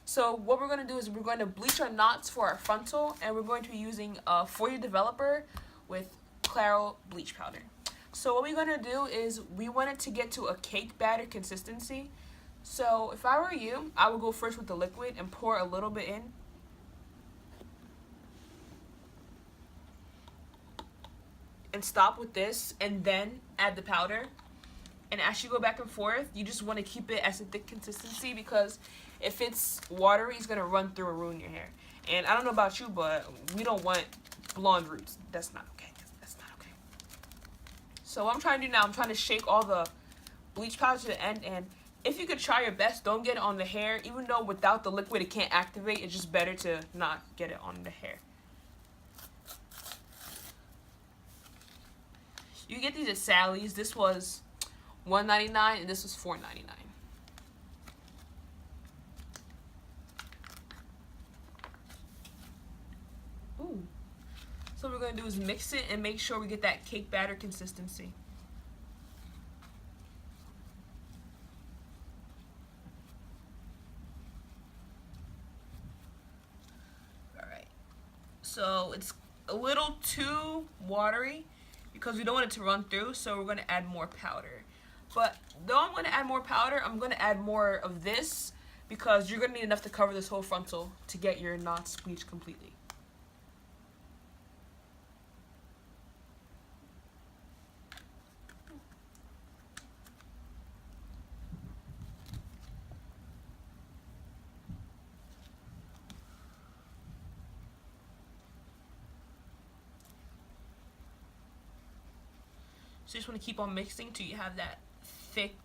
So what we're going to do is we're going to bleach our knots for our frontal, and we're going to be using a 4U developer with Claro bleach powder. So what we're going to do is we want it to get to a cake batter consistency. So if I were you, I would go first with the liquid and pour a little bit in. And stop with this, and then add the powder. And as you go back and forth, you just want to keep it as a thick consistency, because if it's watery, it's going to run through and ruin your hair. And I don't know about you, but we don't want blonde roots. That's not okay. That's not okay. So what I'm trying to do now, I'm trying to shake all the bleach powder to the end. And if you could try your best, don't get it on the hair. Even though without the liquid it can't activate, it's just better to not get it on the hair. You get these at Sally's. This was $1.99 and this was $4.99. Ooh. So what we're gonna do is mix it and make sure we get that cake batter consistency. Alright. So it's a little too watery because we don't want it to run through, so we're going to add more powder. But though I'm going to add more powder, I'm going to add more of this because you're going to need enough to cover this whole frontal to get your knots bleached completely. So you just want to keep on mixing till you have that thick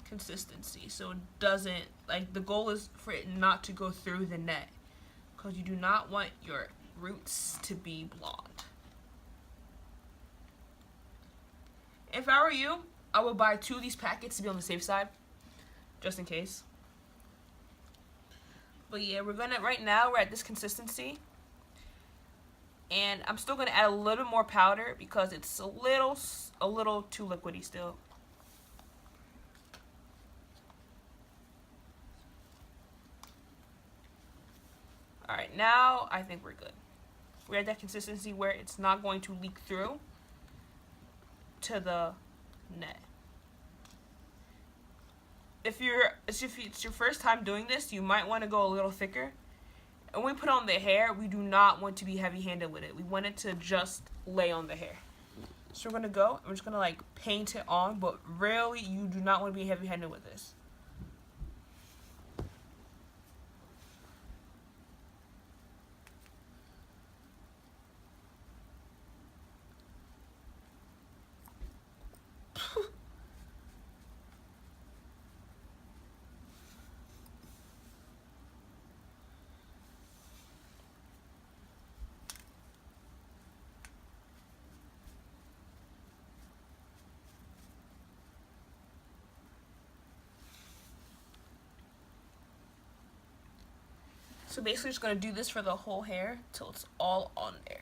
consistency, so it doesn't, like, the goal is for it not to go through the net, because you do not want your roots to be blonde. If I were you, I would buy 2 of these packets to be on the safe side, just in case. But yeah, right now we're at this consistency. And I'm still going to add a little bit more powder because it's a little too liquidy still. Alright, now I think we're good. We're at that consistency where it's not going to leak through to the net. If it's your first time doing this, you might want to go a little thicker. And when we put on the hair, we do not want to be heavy-handed with it. We want it to just lay on the hair. So we're going to go, I'm just going to like paint it on, but really you do not want to be heavy-handed with this. So basically just going to do this for the whole hair till it's all on there.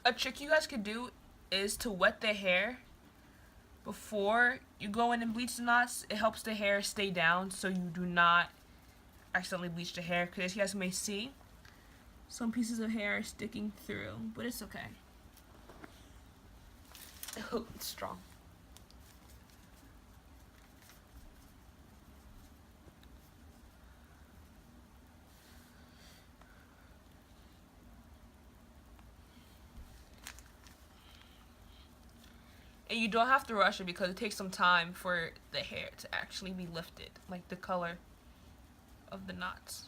A trick you guys could do is to wet the hair before you go in and bleach the knots. It helps the hair stay down so you do not accidentally bleach the hair, because as you guys may see, some pieces of hair are sticking through, but it's okay. Oh, it's strong. And you don't have to rush it because it takes some time for the hair to actually be lifted, like the color of the knots.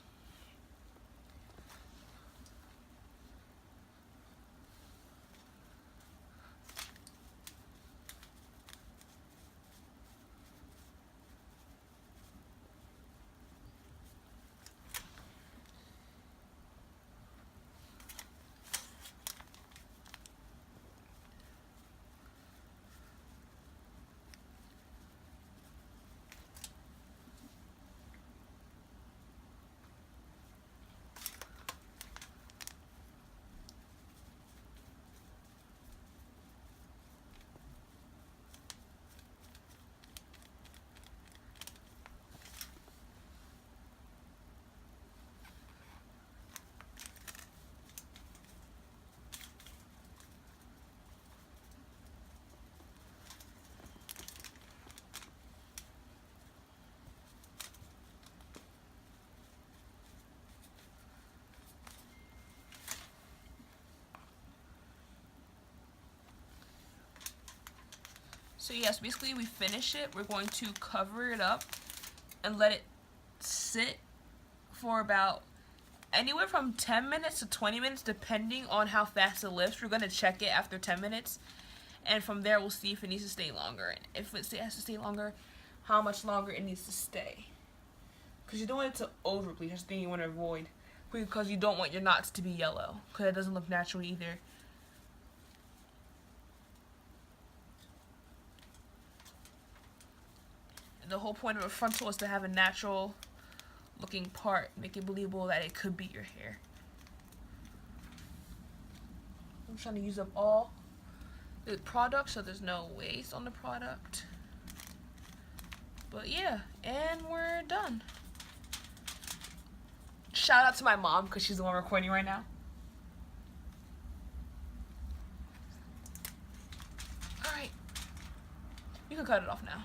So yes, basically we finish it. We're going to cover it up and let it sit for about anywhere from 10 minutes to 20 minutes depending on how fast it lifts. We're going to check it after 10 minutes. And from there we'll see if it needs to stay longer. And if it has to stay longer, how much longer it needs to stay. Because you don't want it to over bleach. That's the thing you want to avoid. Because you don't want your knots to be yellow. Because it doesn't look natural either. The whole point of a frontal is to have a natural looking part, make it believable that it could be your hair. I'm trying to use up all the product so there's no waste on the product. But yeah, and we're done. Shout out to my mom because she's the one recording right now. Alright, you can cut it off now.